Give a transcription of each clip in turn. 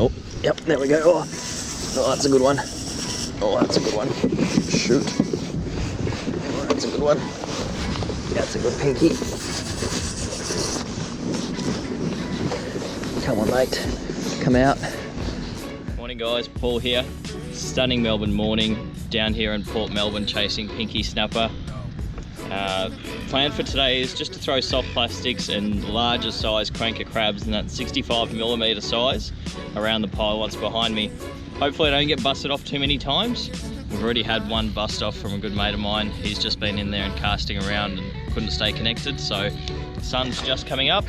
Oh, yep, there we go. Oh, that's a good one. Oh, that's a good one. Shoot. Oh, that's a good one. That's a good pinky. Come on, mate. Come out. Morning, guys. Paul here. Stunning Melbourne morning down here in Port Melbourne chasing pinky snapper. Plan for today is just to throw soft plastics and larger size cranker crabs in that 65mm size around the pylons behind me. Hopefully I don't get busted off too many times. We've already had one bust off from a good mate of mine. He's just been in there and casting around and couldn't stay connected, so the sun's just coming up.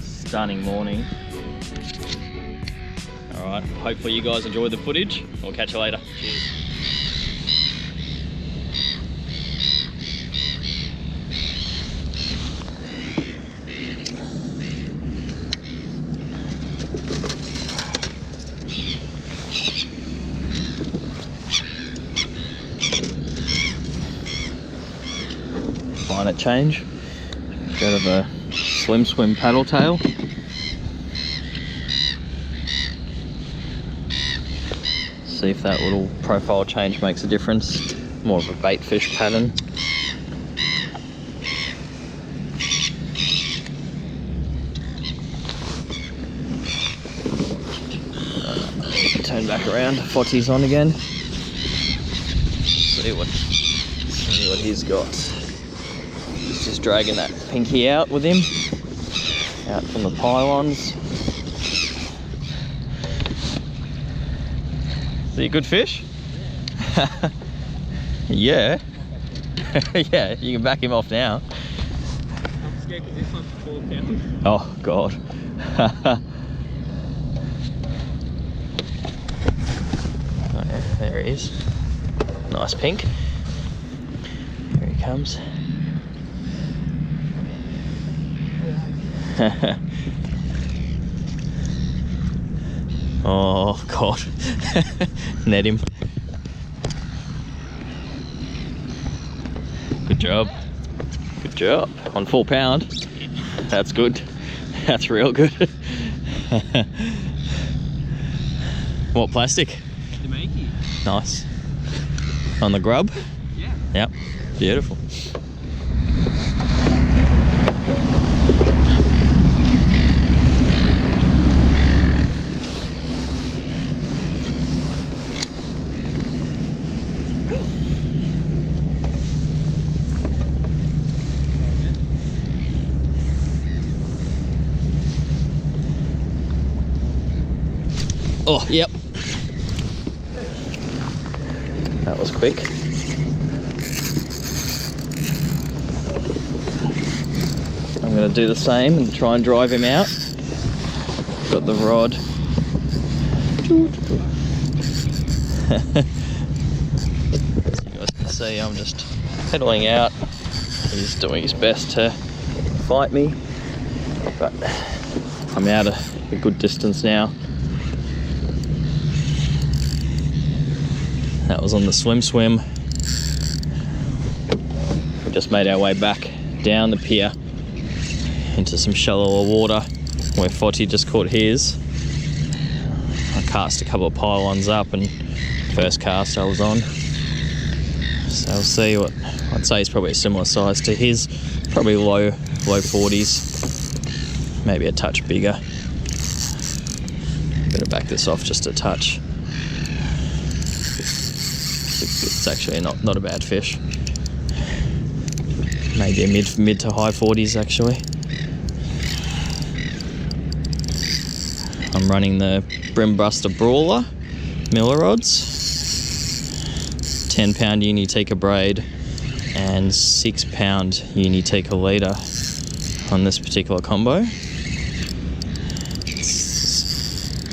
Stunning morning. Alright, hopefully you guys enjoy the footage. We'll catch you later. Cheers. Minor change. Go to the swim paddle tail. See if that little profile change makes a difference. More of a bait fish pattern. Turn back around. Fotty's on again. See what he's got. He's just dragging that pinky out with him, out from the pylons. Is he a good fish? Yeah. Yeah, you can back him off now. I'm scared because this one's 4 pounds. Oh, God. Oh, yeah, there he is. Nice pink. Here he comes. Oh, God. Net him. Good job. Good job. On 4 pound. That's good. That's real good. What plastic? The Makey. Nice. On the Grub? Yeah. Yep. Beautiful. Oh, yep. That was quick. I'm going to do the same and try and drive him out. Got the rod. As you guys can see, I'm just pedaling out. He's doing his best to fight me, but I'm out a good distance now. That was on the swim. We just made our way back down the pier into some shallower water where Fotty just caught his. I cast a couple of pylons up and first cast I was on. So we'll see what I'd say is probably a similar size to his, probably low 40s, maybe a touch bigger. Better back this off just a touch. It's actually not a bad fish. Maybe a mid to high 40s actually. I'm running the Bream Brawler, Millerods, 10 pound Unitika braid and 6 pound Unitika leader on this particular combo.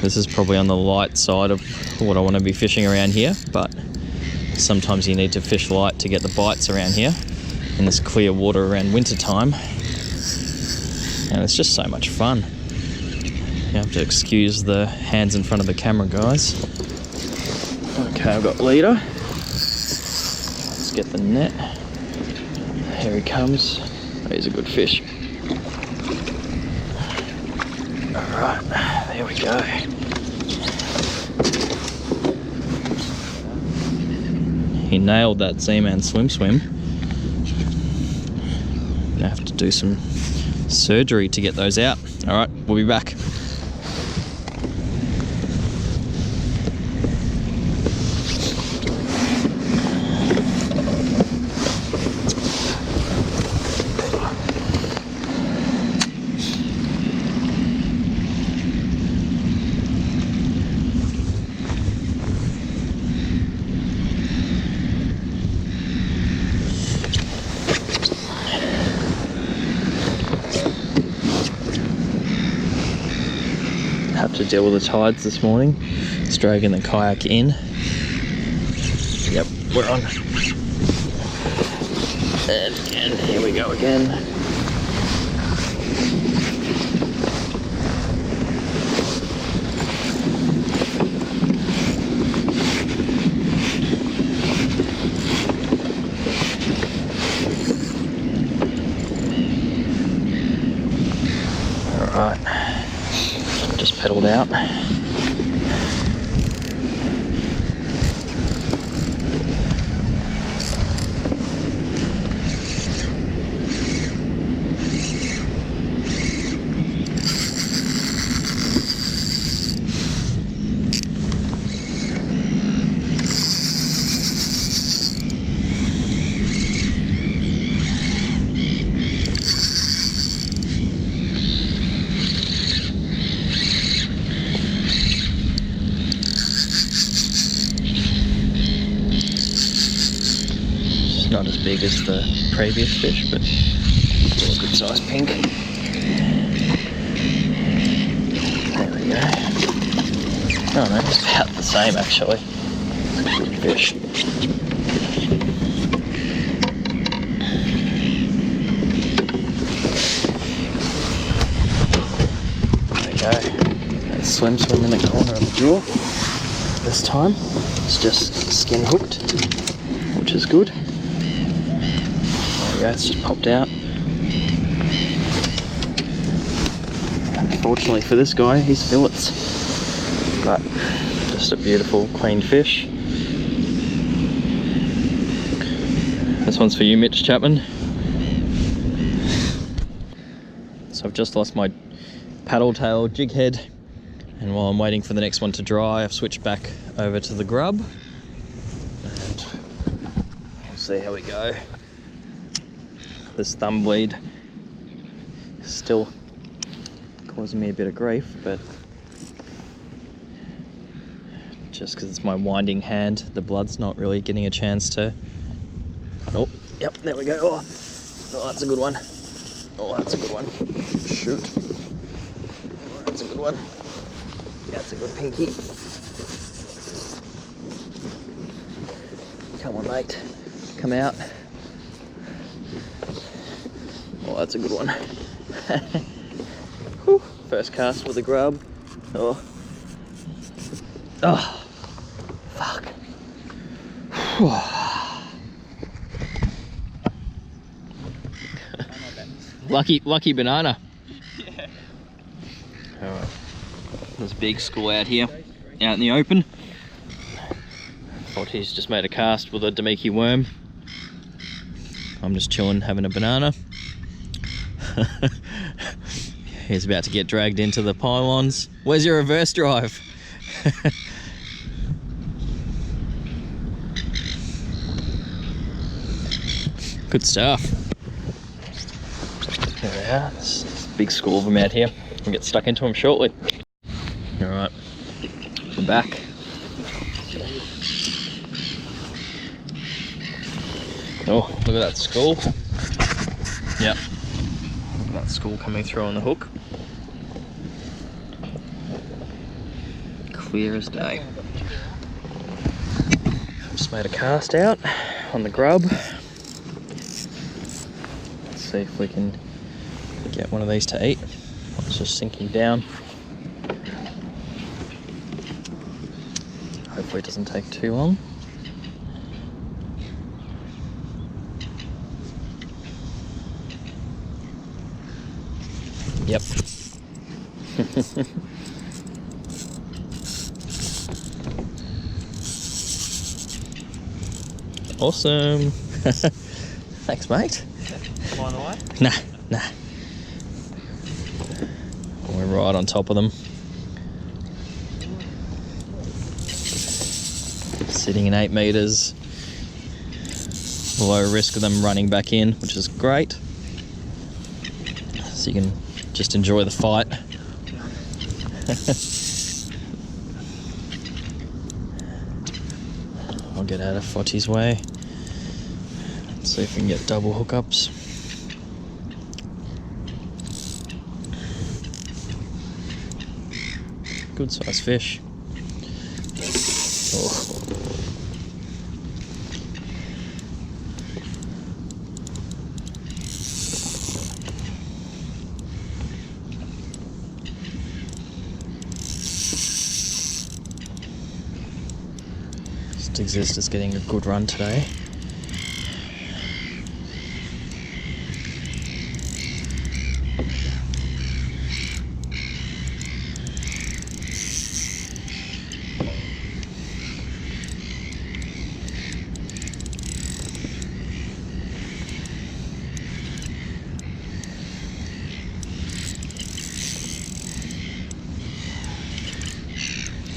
This is probably on the light side of what I want to be fishing around here, but sometimes you need to fish light to get the bites around here in this clear water around winter time, and it's just so much fun. You have to excuse the hands in front of the camera, guys. Okay, I've got leader. Let's get the net. Here he comes. Oh, he's a good fish. All right. There we go. He nailed that Zman swim. Gonna have to do some surgery to get those out. All right, we'll be back. Have to deal with the tides this morning. It's dragging the kayak in. Yep, we're on. And here we go again. All right. Just pedaled out. Not as big as the previous fish, but still a good sized pink. There we go. Oh no, it's about the same actually. Good fish. There we go. Let's swim in the corner of the drawer. This time it's just skin hooked, which is good. Yeah, it's just popped out. Unfortunately for this guy, he's fillets. But just a beautiful, clean fish. This one's for you, Mitch Chapman. So I've just lost my paddle tail jig head, and while I'm waiting for the next one to dry, I've switched back over to the Grub. And we'll see how we go. This thumb bleed is still causing me a bit of grief, but just because it's my winding hand, the blood's not really getting a chance to... Oh, yep, there we go. Oh, that's a good one. Oh, that's a good one. Shoot. Oh, that's a good one. That's a good pinky. Come on, mate. Come out. Oh, that's a good one. Whew. First cast with a Grub. Oh. Oh. Fuck. lucky banana. Yeah. Alright. There's a big school out here, out in the open. Thought he's just made a cast with a Damiki worm. I'm just chilling, having a banana. He's about to get dragged into the pylons. Where's your reverse drive? Good stuff. There we are. There's a big school of them out here. We'll get stuck into them shortly. Alright, we're back. Oh, look at that school. Yep. Look at that school coming through on the hook. Clear as day. Just made a cast out on the Grub. Let's see if we can get one of these to eat. It's just sinking down. Hopefully it doesn't take too long. Yep. Awesome. Thanks, mate. Flying away? Nah. We're right on top of them. Sitting in 8 meters. Low risk of them running back in, which is great. So you can just enjoy the fight. I'll get out of Fotty's way. See if we can get double hookups. Good size fish. Oh. Just Exist is getting a good run today.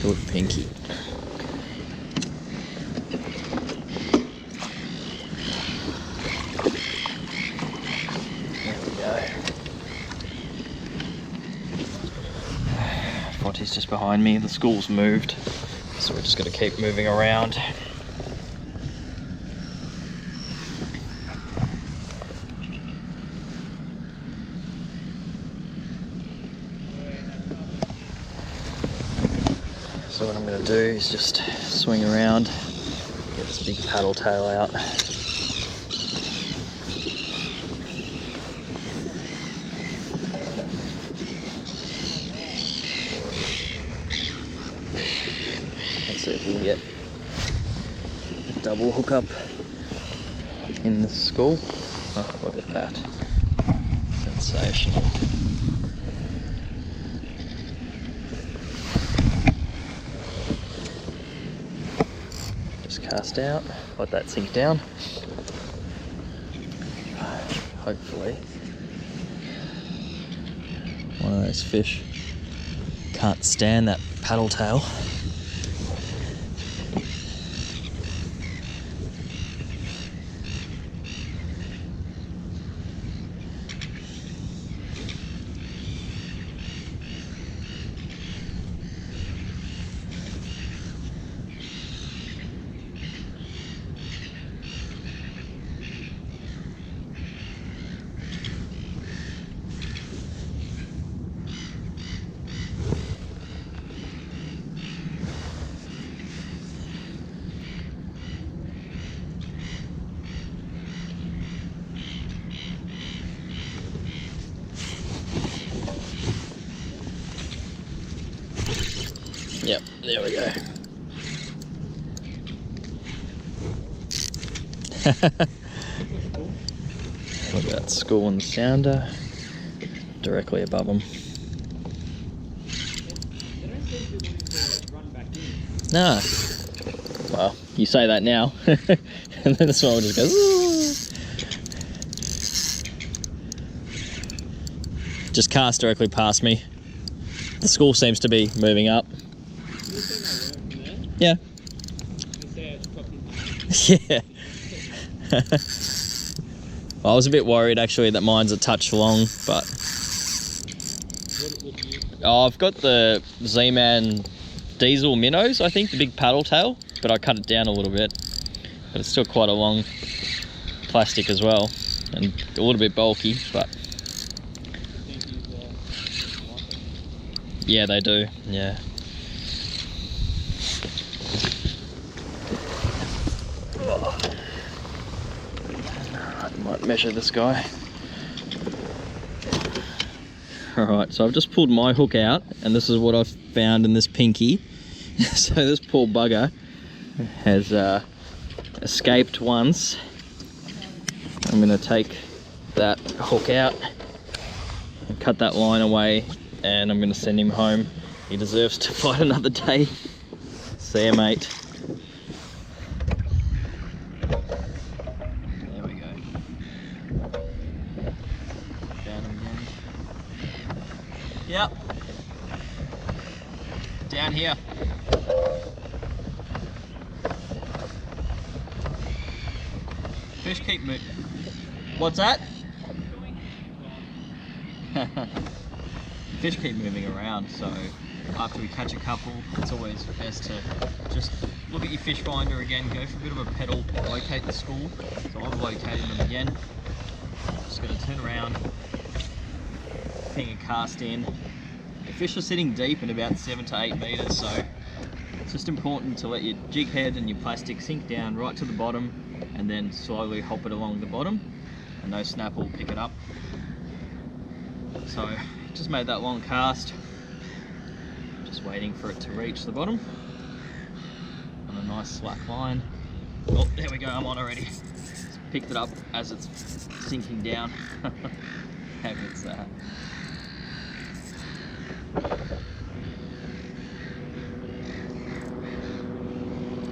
Good pinky. There we go. Fotty's just behind me. The school's moved, so we're just going to keep moving around. So what I'm going to do is just swing around, get this big paddle tail out. Let's see if we can get a double hookup in the school. Oh, look at that. Sensational. Cast out, let that sink down. Hopefully one of those fish can't stand that paddle tail. Yep, there we go. Look at that school and the sounder directly above them. No. Well, you say that now. And then this one will just go. Just cast directly past me. The school seems to be moving up. Yeah. Yeah. Well, I was a bit worried actually that mine's a touch long, but I've got the Zman diesel Minnowz, I think, the big paddle tail, but I cut it down a little bit. But it's still quite a long plastic as well, and a little bit bulky, but yeah, they do. Yeah. Might measure this guy. Alright, so I've just pulled my hook out, and this is what I've found in this pinky. So this poor bugger has escaped once. I'm going to take that hook out and cut that line away, and I'm going to send him home. He deserves to fight another day. See ya, mate. Yep. Down here. Fish keep moving. What's that? Fish keep moving around, so after we catch a couple, it's always best to just look at your fish finder again, go for a bit of a pedal, locate the school. So I've located them again. Just going to turn around, ping a cast in. The fish are sitting deep in about 7 to 8 meters, so it's just important to let your jig head and your plastic sink down right to the bottom and then slowly hop it along the bottom, and no snap will pick it up. So just made that long cast, just waiting for it to reach the bottom on a nice slack line. Oh, there we go, I'm on already. Picked it up as it's sinking down. How good's that?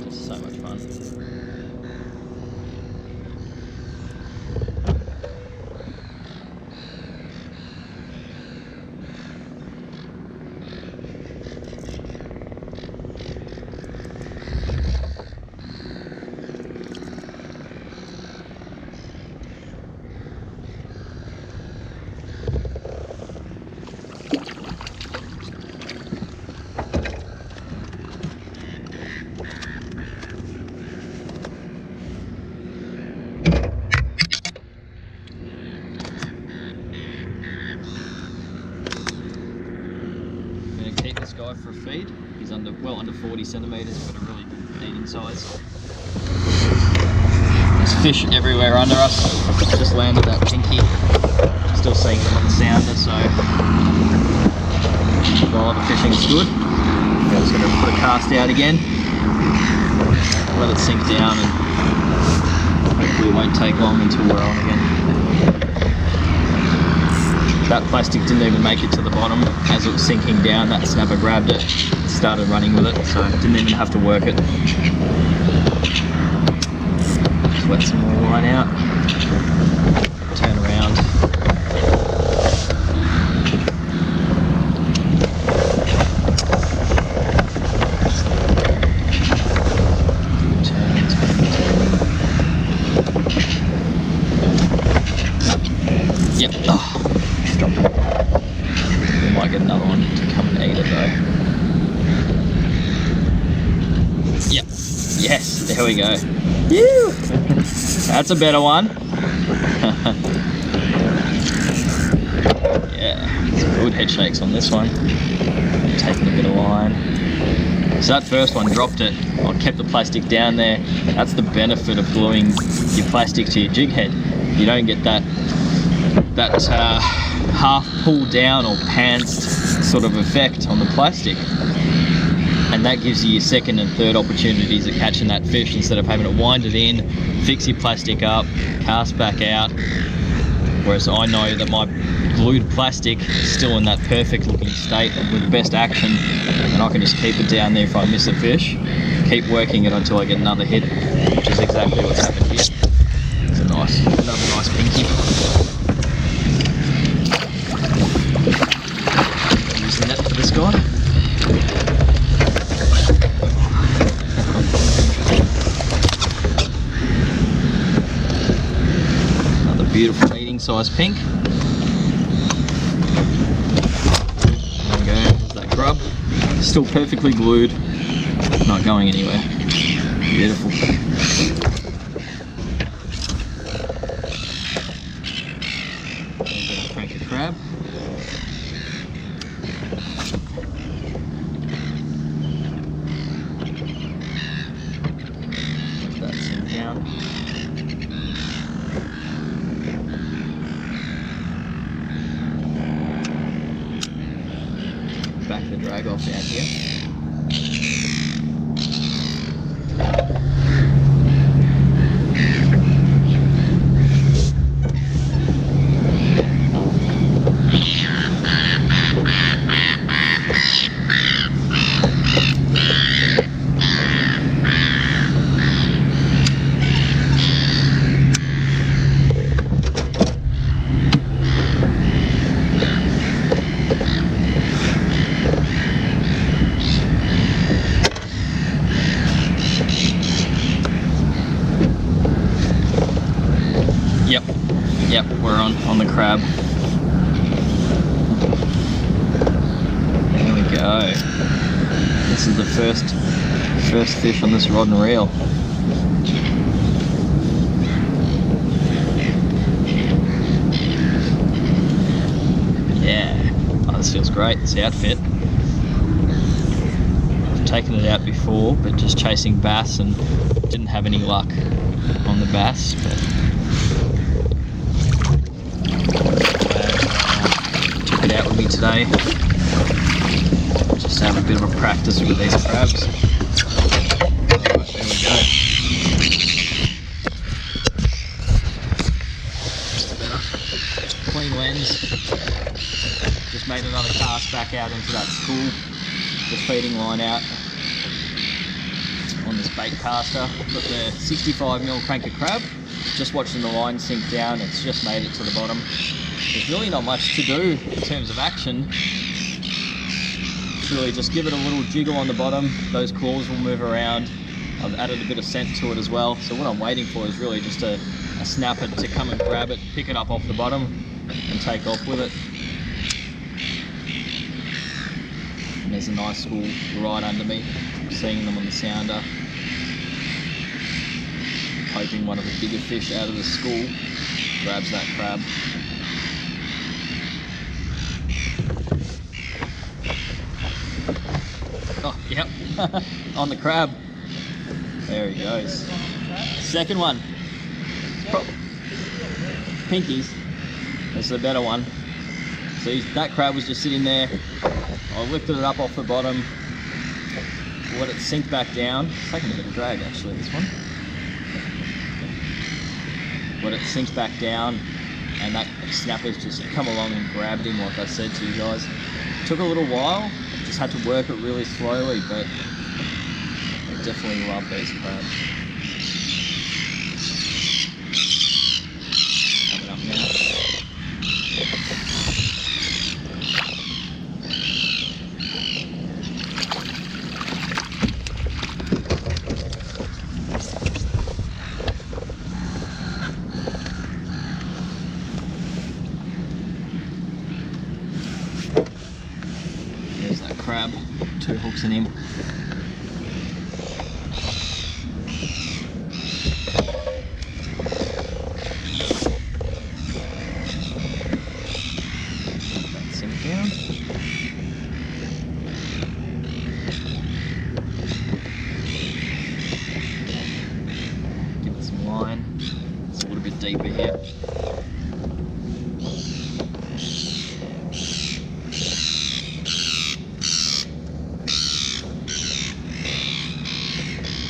Just so much fun. For a feed, he's well under 40 centimeters, but a really good eating size. There's fish everywhere under us. Just landed that pinky. Still seeing them on the sounder, so while the fishing's good, I'm just going to put a cast out again, let it sink down, and hopefully it won't take long until we're on again. That plastic didn't even make it to the bottom. As it was sinking down, that snapper grabbed it, started running with it, so didn't even have to work it. Just let some more line out, turn around. Yep. Oh. We might get another one to come and eat it though. Yep. Yes, there we go. Woo! That's a better one. Yeah, some good head shakes on this one. Taking a bit of line. So that first one dropped it. I kept the plastic down there. That's the benefit of gluing your plastic to your jig head. You don't get that half pulled down or pantsed sort of effect on the plastic, and that gives you your second and third opportunities of catching that fish instead of having to wind it in, fix your plastic up, cast back out. Whereas I know that my glued plastic is still in that perfect looking state with the best action, and I can just keep it down there if I miss a fish, keep working it until I get another hit, which is exactly what's happened here. It's another nice pinky. Use the net for this guy. Another beautiful eating size pink. There we go, there's that grub. Still perfectly glued, not going anywhere. Beautiful. There's a Cranka crab. Let that sink down. Back the drag off down here. go. This is the first fish on this rod and reel. Yeah, oh, this feels great. It's the outfit. I've taken it out before, but just chasing bass and didn't have any luck on the bass. But took it out with me today. Just to have a bit of a practice with these crabs. Alright, there we go. Just better. Clean lens. Just made another cast back out into that school. The feeding line out on this bait caster. Got the 65mm Cranka crab. Just watching the line sink down. It's just made it to the bottom. There's really not much to do in terms of action. It's really just give it a little jiggle on the bottom. Those claws will move around. I've added a bit of scent to it as well. So what I'm waiting for is really just a snapper to come and grab it, pick it up off the bottom and take off with it. And there's a nice school right under me. I'm seeing them on the sounder. Hoping one of the bigger fish out of the school grabs that crab. Oh, yep, on the crab. There he goes. Second one. Pinkies. This is the better one. So that crab was just sitting there. I lifted it up off the bottom. Let it sink back down. It's taking a bit of drag actually, this one. Let it sink back down, and that snapper's just come along and grabbed him like I said to you guys. It took a little while. Just had to work it really slowly, but I definitely love these crabs. Coming up now. There's that crab, 2 hooks in him. Deeper here.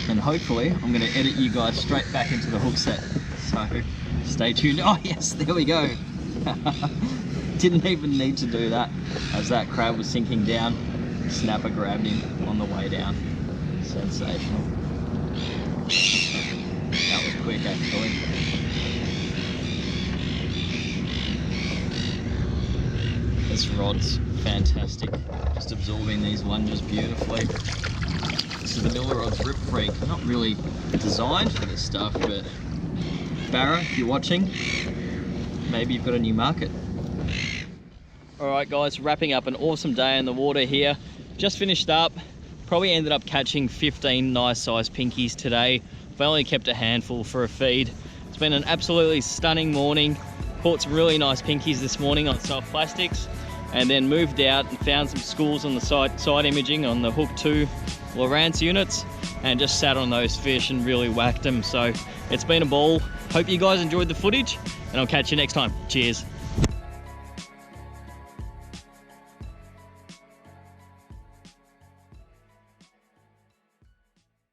And hopefully I'm going to edit you guys straight back into the hook set, so stay tuned. Oh yes, there we go. Didn't even need to do that. As that crab was sinking down, snapper grabbed him on the way down. Sensational. That was quick actually. This rod's fantastic, just absorbing these lunges beautifully. This is the Millerods RipFreak. Not really designed for this stuff, but Barra, if you're watching, maybe you've got a new market. Alright guys, wrapping up an awesome day in the water here. Just finished up, probably ended up catching 15 nice sized pinkies today. I've only kept a handful for a feed. It's been an absolutely stunning morning. Caught some really nice pinkies this morning on soft plastics, and then moved out and found some schools on the side imaging on the Hook2 Lowrance units, and just sat on those fish and really whacked them. So it's been a ball. Hope you guys enjoyed the footage, and I'll catch you next time. Cheers.